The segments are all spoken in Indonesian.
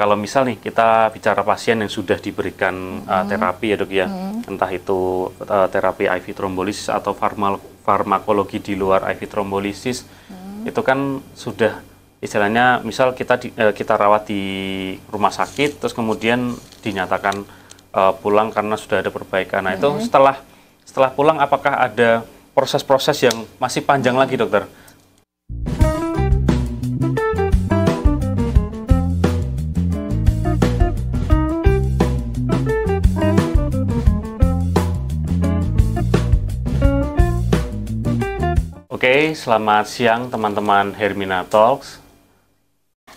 kalau misal nih kita bicara pasien yang sudah diberikan terapi ya dok ya, entah itu terapi IV trombolisis atau farmakologi di luar IV trombolisis, itu kan sudah istilahnya misal kita rawat di rumah sakit, terus kemudian dinyatakan pulang karena sudah ada perbaikan. Nah itu setelah pulang apakah ada proses-proses yang masih panjang lagi dokter? Oke, selamat siang teman-teman Hermina Talks.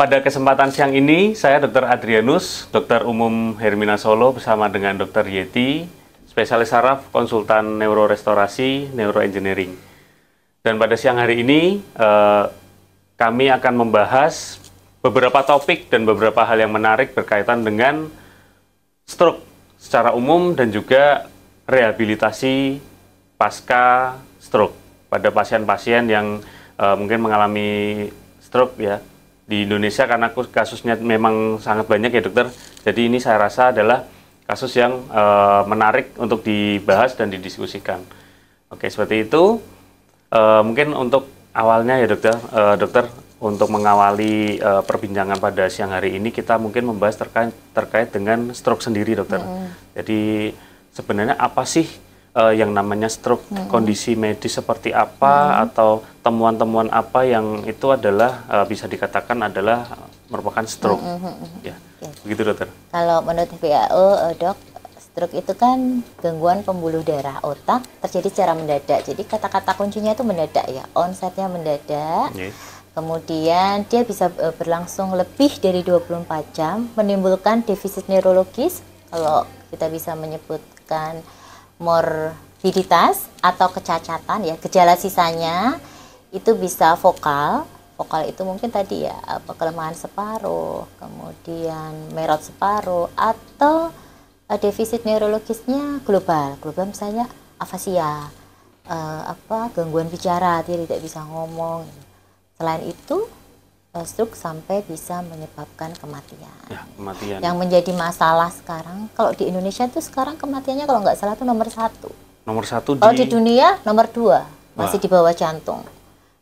Pada kesempatan siang ini, saya Dr. Adrianus, dokter umum Hermina Solo bersama dengan Dr. Yeti, spesialis saraf, konsultan neurorestorasi, neuroengineering. Dan pada siang hari ini, kami akan membahas beberapa topik dan beberapa hal yang menarik berkaitan dengan stroke secara umum dan juga rehabilitasi pasca stroke pada pasien-pasien yang mungkin mengalami stroke ya di Indonesia, karena kasusnya memang sangat banyak ya dokter. Jadi ini saya rasa adalah kasus yang menarik untuk dibahas dan didiskusikan. Oke, seperti itu. Mungkin untuk awalnya ya dokter, untuk mengawali perbincangan pada siang hari ini kita mungkin membahas terkait dengan stroke sendiri dokter. Jadi sebenarnya apa sih yang namanya stroke, kondisi medis seperti apa, atau temuan-temuan apa yang itu adalah bisa dikatakan adalah merupakan stroke. Ya, begitu dokter. Kalau menurut WHO, dok, stroke itu kan gangguan pembuluh darah otak terjadi secara mendadak. Jadi kata-kata kuncinya itu mendadak ya, onsetnya mendadak. Kemudian dia bisa berlangsung lebih dari 24 jam, menimbulkan defisit neurologis, kalau kita bisa menyebutkan morbiditas atau kecacatan ya. Gejala sisanya itu bisa vokal itu mungkin tadi ya, kelemahan separuh, kemudian merot separuh, atau defisit neurologisnya global misalnya afasia, gangguan bicara, dia tidak bisa ngomong. Selain itu stroke sampai bisa menyebabkan kematian. Ya, kematian. Yang menjadi masalah sekarang, kalau di Indonesia itu sekarang kematiannya kalau nggak salah itu nomor 1. Nomor 1 kalau di dunia nomor 2, masih di bawah jantung.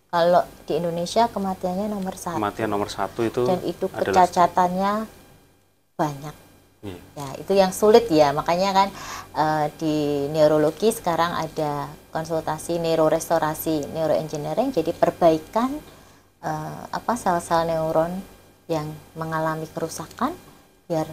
Kalau di Indonesia kematiannya nomor 1. Kematian nomor 1 itu. Dan itu kecacatannya banyak. Ya, itu yang sulit ya. Makanya kan di neurologi sekarang ada konsultasi neurorestorasi, neuroengineering, jadi perbaikan sel-sel neuron yang mengalami kerusakan biar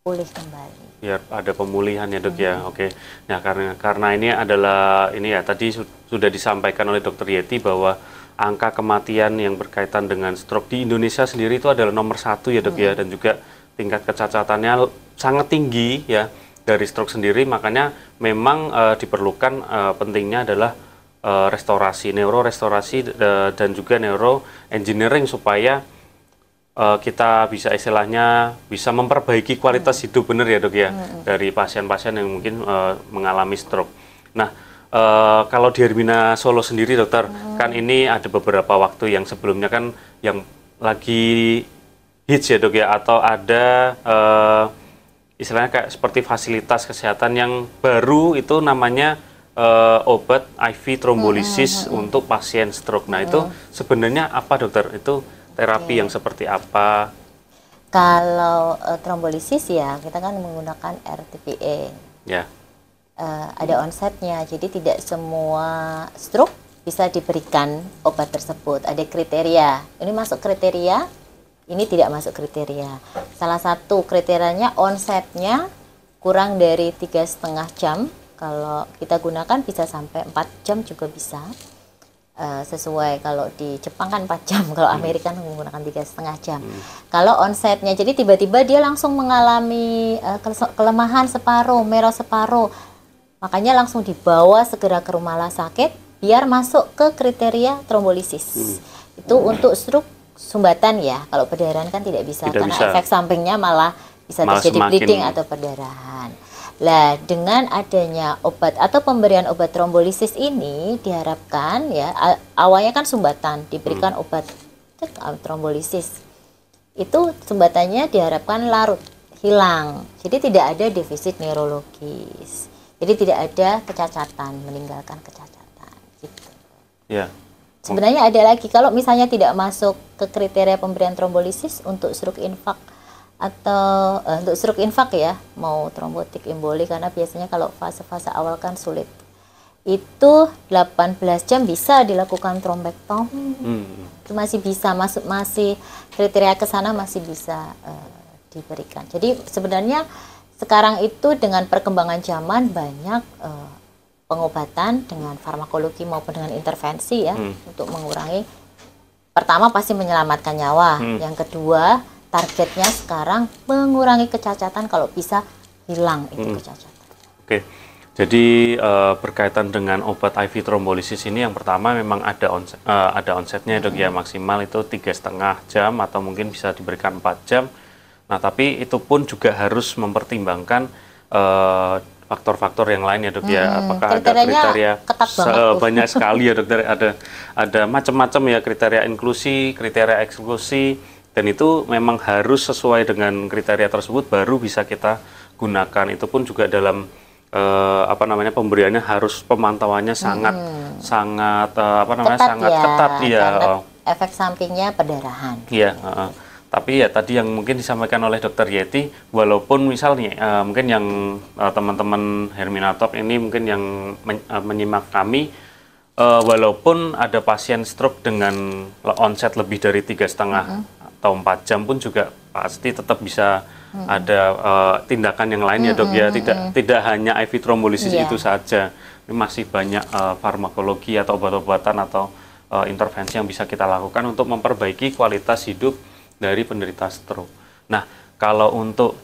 pulih kembali. Biar ada pemulihan ya dok ya. Oke. Nah karena ini adalah tadi sudah disampaikan oleh Dr. Yeti bahwa angka kematian yang berkaitan dengan stroke di Indonesia sendiri itu adalah nomor 1 ya dok ya, dan juga tingkat kecacatannya sangat tinggi ya dari stroke sendiri. Makanya memang diperlukan pentingnya adalah restorasi, neurorestorasi dan juga neuroengineering supaya kita bisa istilahnya bisa memperbaiki kualitas hidup, benar ya dok ya, dari pasien-pasien yang mungkin mengalami stroke. Nah kalau di Hermina Solo sendiri dokter, kan ini ada beberapa waktu yang sebelumnya kan yang lagi hits ya dok ya, atau ada istilahnya kayak seperti fasilitas kesehatan yang baru itu namanya obat IV trombolisis untuk pasien stroke. Nah itu sebenarnya apa dokter? Itu terapi yang seperti apa? Kalau trombolisis ya kita kan menggunakan RTPA. Ya. Ada onsetnya, jadi tidak semua stroke bisa diberikan obat tersebut. Ada kriteria. Ini masuk kriteria, ini tidak masuk kriteria. Salah satu kriterianya onsetnya kurang dari 3,5 jam. Kalau kita gunakan bisa sampai 4 jam juga bisa. Sesuai kalau di Jepang kan 4 jam, kalau Amerika menggunakan 3,5 jam. Kalau onsetnya, jadi tiba-tiba dia langsung mengalami kelemahan separuh, merah separuh, makanya langsung dibawa segera ke rumah sakit biar masuk ke kriteria trombolisis. Itu untuk stroke sumbatan ya, kalau perdarahan kan tidak bisa, karena efek sampingnya malah bisa terjadi bleeding atau perdarahan. Nah, dengan adanya obat atau pemberian obat trombolisis ini diharapkan ya, awalnya kan sumbatan, diberikan obat trombolisis. itu sumbatannya diharapkan larut, hilang. Jadi tidak ada defisit neurologis. Jadi tidak ada kecacatan, meninggalkan kecacatan. Gitu. Ya. Sebenarnya ada lagi, kalau misalnya tidak masuk ke kriteria pemberian trombolisis untuk stroke infak atau untuk stroke infak ya, mau trombotik emboli, karena biasanya kalau fase-fase awal kan sulit. Itu 18 jam bisa dilakukan trombektomi. Itu masih bisa masih kriteria ke sana masih bisa diberikan. Jadi sebenarnya sekarang itu dengan perkembangan zaman banyak pengobatan dengan farmakologi maupun dengan intervensi ya, untuk mengurangi, pertama pasti menyelamatkan nyawa, yang kedua targetnya sekarang mengurangi kecacatan, kalau bisa hilang itu kecacatan. Oke. Jadi berkaitan dengan obat IV trombolisis ini, yang pertama memang ada onsetnya dok ya, maksimal itu 3,5 jam atau mungkin bisa diberikan 4 jam. Nah tapi itu pun juga harus mempertimbangkan faktor-faktor yang lain ya dok ya. Apakah ada kriteria banyak sekali ya dok, ada macam-macam ya, kriteria inklusi, kriteria eksklusi, dan itu memang harus sesuai dengan kriteria tersebut baru bisa kita gunakan. Itu pun juga dalam pemberiannya harus pemantauannya sangat ketat ya. Efek sampingnya perdarahan. Iya. Tapi ya tadi yang mungkin disampaikan oleh Dr. Yeti, walaupun misalnya mungkin yang teman-teman Herminatalks ini mungkin yang menyimak kami, walaupun ada pasien stroke dengan onset lebih dari 3,5 atau 4 jam pun juga pasti tetap bisa ada tindakan yang lain ya dok ya, tidak hanya IV trombolisis itu saja. Ini masih banyak farmakologi atau obat-obatan atau intervensi yang bisa kita lakukan untuk memperbaiki kualitas hidup dari penderita stroke. Nah, kalau untuk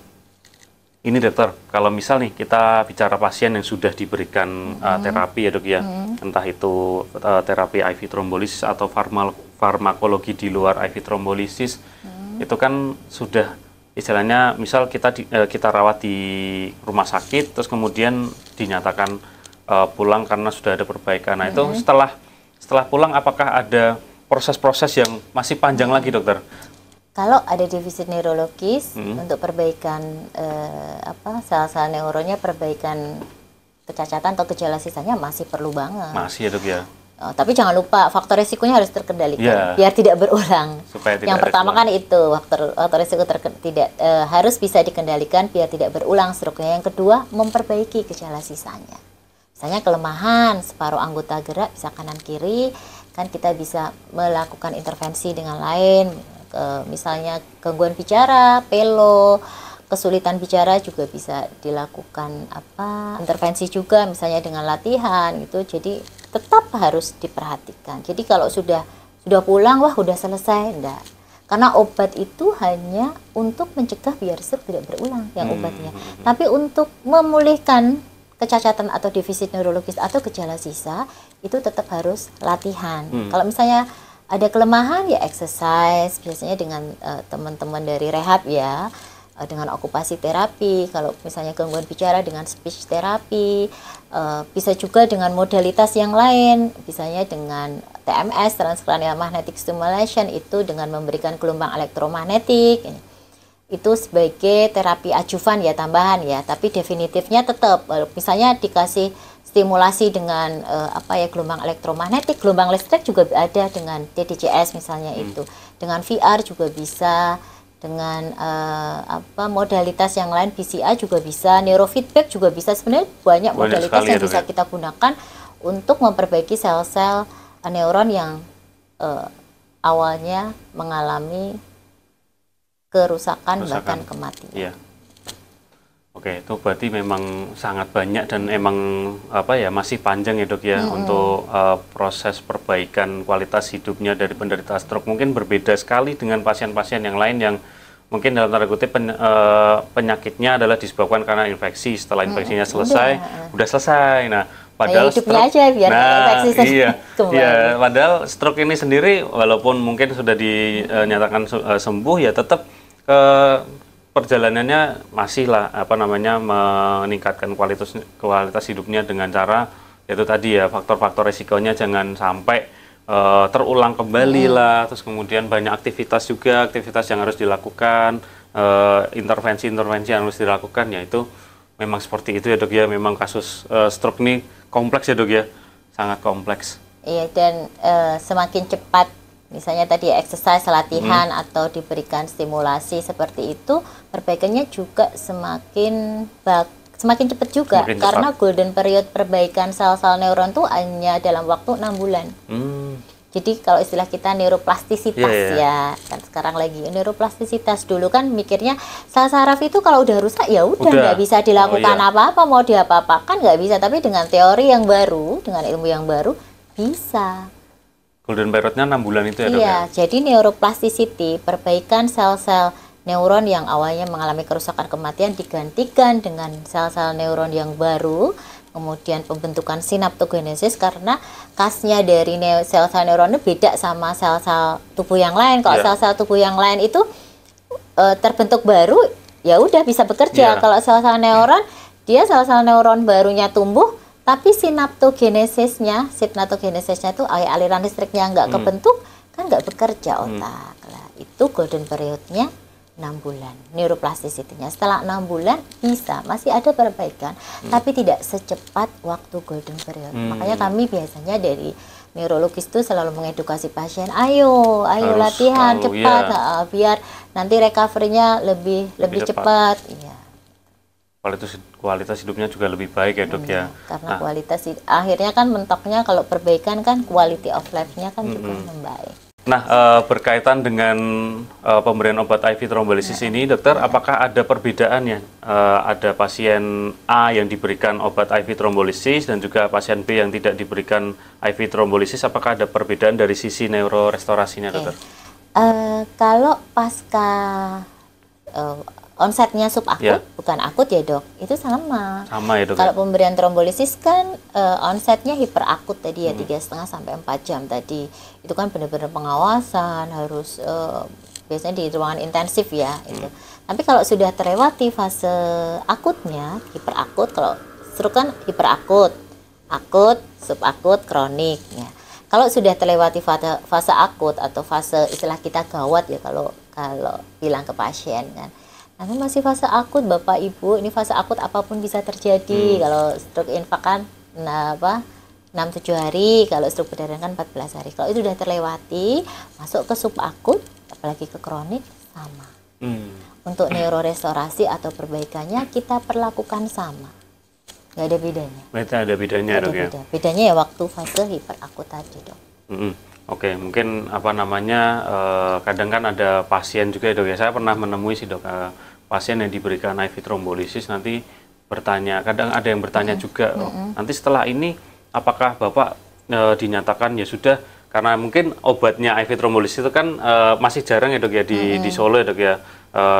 ini dokter, kalau misal nih kita bicara pasien yang sudah diberikan terapi ya dok ya, entah itu terapi IV trombolisis atau farmakologi di luar IV trombolisis, itu kan sudah istilahnya misal kita rawat di rumah sakit, terus kemudian dinyatakan pulang karena sudah ada perbaikan. Nah itu setelah pulang apakah ada proses-proses yang masih panjang lagi dokter? Kalau ada defisit neurologis untuk perbaikan sel-sel neuronnya, perbaikan kecacatan atau gejala sisanya masih perlu banget. Masih ya dok ya. Tapi jangan lupa faktor risikonya harus terkendalikan biar tidak berulang. Yang pertama kan itu faktor risiko harus bisa dikendalikan biar tidak berulang stroke-nya. Yang kedua, memperbaiki gejala sisanya. Misalnya kelemahan separuh anggota gerak, bisa kanan kiri, kan kita bisa melakukan intervensi dengan lain. Misalnya gangguan bicara, pelo, kesulitan bicara juga bisa dilakukan intervensi juga, misalnya dengan latihan gitu. Jadi tetap harus diperhatikan. Jadi kalau sudah pulang, wah udah selesai, enggak. Karena obat itu hanya untuk mencegah biar stroke tidak berulang yang obatnya. Tapi untuk memulihkan kecacatan atau defisit neurologis atau gejala sisa, itu tetap harus latihan. Kalau misalnya ada kelemahan ya exercise, biasanya dengan teman-teman dari rehab ya, dengan okupasi terapi. Kalau misalnya gangguan bicara dengan speech terapi, bisa juga dengan modalitas yang lain, misalnya dengan TMS, transcranial magnetic stimulation, itu dengan memberikan gelombang elektromagnetik. Itu sebagai terapi ajuvan ya, tambahan ya, tapi definitifnya tetap misalnya dikasih stimulasi dengan gelombang elektromagnetik, gelombang listrik juga ada dengan TDCS misalnya itu. Dengan VR juga bisa, dengan modalitas yang lain, BCA juga bisa, neurofeedback juga bisa. Sebenarnya banyak modalitas yang bisa kita gunakan untuk memperbaiki sel-sel neuron yang awalnya mengalami kerusakan bahkan kematian. Iya. Oke, itu berarti memang sangat banyak dan emang masih panjang ya dok ya untuk proses perbaikan kualitas hidupnya dari penderita stroke. Mungkin berbeda sekali dengan pasien-pasien yang lain yang mungkin dalam tanda kutip penyakitnya adalah disebabkan karena infeksi. Setelah infeksinya selesai, udah selesai. Nah, padahal stroke aja biar infeksi kembali. Iya, padahal stroke ini sendiri walaupun mungkin sudah dinyatakan sembuh ya tetap perjalanannya masih meningkatkan kualitas hidupnya dengan cara yaitu tadi ya faktor-faktor resikonya jangan sampai terulang kembali lah, terus kemudian banyak aktivitas juga, aktivitas yang harus dilakukan, intervensi-intervensi yang harus dilakukan, ya itu memang seperti itu ya dok ya. Memang kasus stroke ini kompleks ya dok ya, sangat kompleks. Iya, dan semakin cepat misalnya tadi exercise, latihan atau diberikan stimulasi seperti itu, perbaikannya juga semakin cepat juga, karena golden period perbaikan sel-sel neuron tuh hanya dalam waktu 6 bulan. Jadi kalau istilah kita neuroplastisitas ya, kan sekarang lagi neuroplastisitas. Dulu kan mikirnya sel saraf itu kalau udah rusak ya udah nggak bisa dilakukan apa-apa, mau diapa-apakan nggak bisa. Tapi dengan teori yang baru, dengan ilmu yang baru bisa. Golden periodnya 6 bulan itu ya dok? Iya, jadi neuroplasticity, perbaikan sel-sel neuron yang awalnya mengalami kerusakan kematian digantikan dengan sel-sel neuron yang baru, kemudian pembentukan sinaptogenesis, karena khasnya dari sel-sel neuron itu beda sama sel-sel tubuh yang lain. Kalau sel-sel tubuh yang lain itu terbentuk baru, ya udah bisa bekerja. Kalau sel-sel neuron, dia sel-sel neuron barunya tumbuh, tapi sinaptogenesisnya itu aliran listriknya nggak kebentuk, kan nggak bekerja otak. Nah, itu golden periodnya 6 bulan, neuroplasticity-nya. Setelah 6 bulan bisa, masih ada perbaikan, tapi tidak secepat waktu golden period. Makanya kami biasanya dari neurologis itu selalu mengedukasi pasien, ayo latihan cepat, biar nanti recovery-nya lebih cepat. Iya. Kualitas hidupnya juga lebih baik ya dok ya. Karena kualitas akhirnya kan mentoknya kalau perbaikan kan quality of life-nya kan juga membaik. Nah, berkaitan dengan pemberian obat IV trombolisis ini, dokter, apakah ada perbedaannya? Ada pasien A yang diberikan obat IV trombolisis dan juga pasien B yang tidak diberikan IV trombolisis, apakah ada perbedaan dari sisi neurorestorasinya, dokter? Kalau pasca onsetnya subakut, bukan akut ya dok, itu sama. Sama ya dok. Kalau pemberian trombolisis kan onsetnya hiperakut tadi ya, 3,5 sampai 4 jam tadi. Itu kan benar-benar pengawasan, harus biasanya di ruangan intensif ya. Itu. Tapi kalau sudah terlewati fase akutnya, hiperakut, kalau stroke kan hiperakut, akut, subakut, kronik. Ya. Kalau sudah terlewati fase akut atau fase istilah kita gawat ya, kalau bilang ke pasien kan. Nanti masih fase akut Bapak Ibu, ini fase akut apapun bisa terjadi. Kalau stroke infark kan 6-7 hari, kalau stroke perdarahan kan 14 hari. Kalau itu sudah terlewati, masuk ke subakut, apalagi ke kronik, sama. Untuk neurorestorasi atau perbaikannya kita perlakukan sama. Nggak ada bedanya. Berarti ada bedanya dok ya? Bedanya ya waktu fase hiperakut tadi dok. Oke, mungkin kadang kan ada pasien juga ya dok ya. Saya pernah menemui sih dok, pasien yang diberikan IV trombolisis nanti bertanya, kadang ada yang bertanya juga, nanti setelah ini apakah Bapak dinyatakan ya sudah, karena mungkin obatnya IV trombolisis itu kan masih jarang ya dok ya di Solo ya dok ya,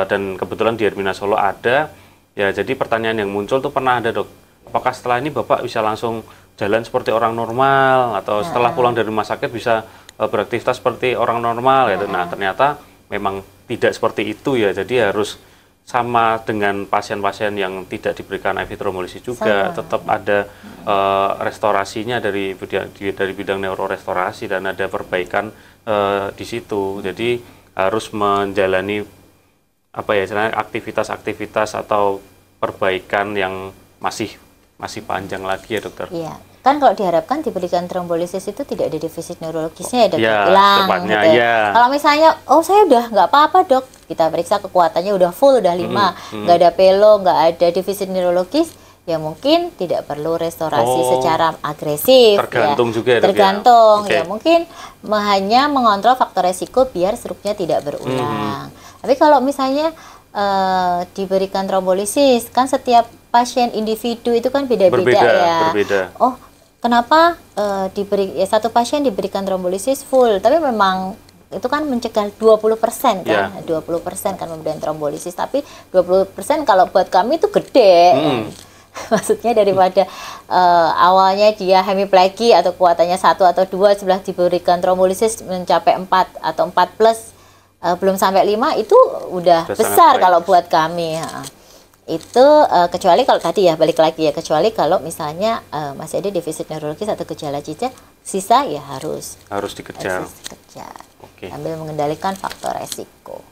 dan kebetulan di Hermina Solo ada, ya jadi pertanyaan yang muncul tuh pernah ada dok, apakah setelah ini Bapak bisa langsung jalan seperti orang normal, atau setelah pulang dari rumah sakit bisa beraktivitas seperti orang normal gitu. Nah ternyata memang tidak seperti itu ya, jadi harus sama dengan pasien-pasien yang tidak diberikan IV trombolisis juga, tetap ada restorasinya dari bidang neurorestorasi dan ada perbaikan di situ. Jadi harus menjalani aktivitas-aktivitas atau perbaikan yang masih panjang lagi ya dokter. Iya. Kan kalau diharapkan diberikan trombolisis itu tidak ada defisit neurologisnya ya dok, hilang gitu. Kalau misalnya, saya udah nggak apa-apa dok, kita periksa kekuatannya udah full, udah 5, nggak ada pelo, nggak ada defisit neurologis, ya mungkin tidak perlu restorasi secara agresif. Tergantung ya. juga ya dok. Tergantung, ya mungkin hanya mengontrol faktor resiko biar struknya tidak berulang. Tapi kalau misalnya diberikan trombolisis, kan setiap pasien individu itu kan beda-beda ya. Berbeda. Oh, kenapa satu pasien diberikan trombolisis full, tapi memang itu kan mencegah 20% kan, 20% kan pemberian trombolisis, tapi 20% kalau buat kami itu gede. Maksudnya daripada awalnya dia hemiplegi atau kuatannya 1 atau 2, setelah diberikan trombolisis mencapai 4 atau 4 plus belum sampai 5, itu udah besar kalau buat kami. Itu kecuali kalau tadi ya balik lagi ya, kecuali kalau misalnya masih ada defisit neurologis atau gejala cicak sisa ya harus dikejar. sambil mengendalikan faktor resiko.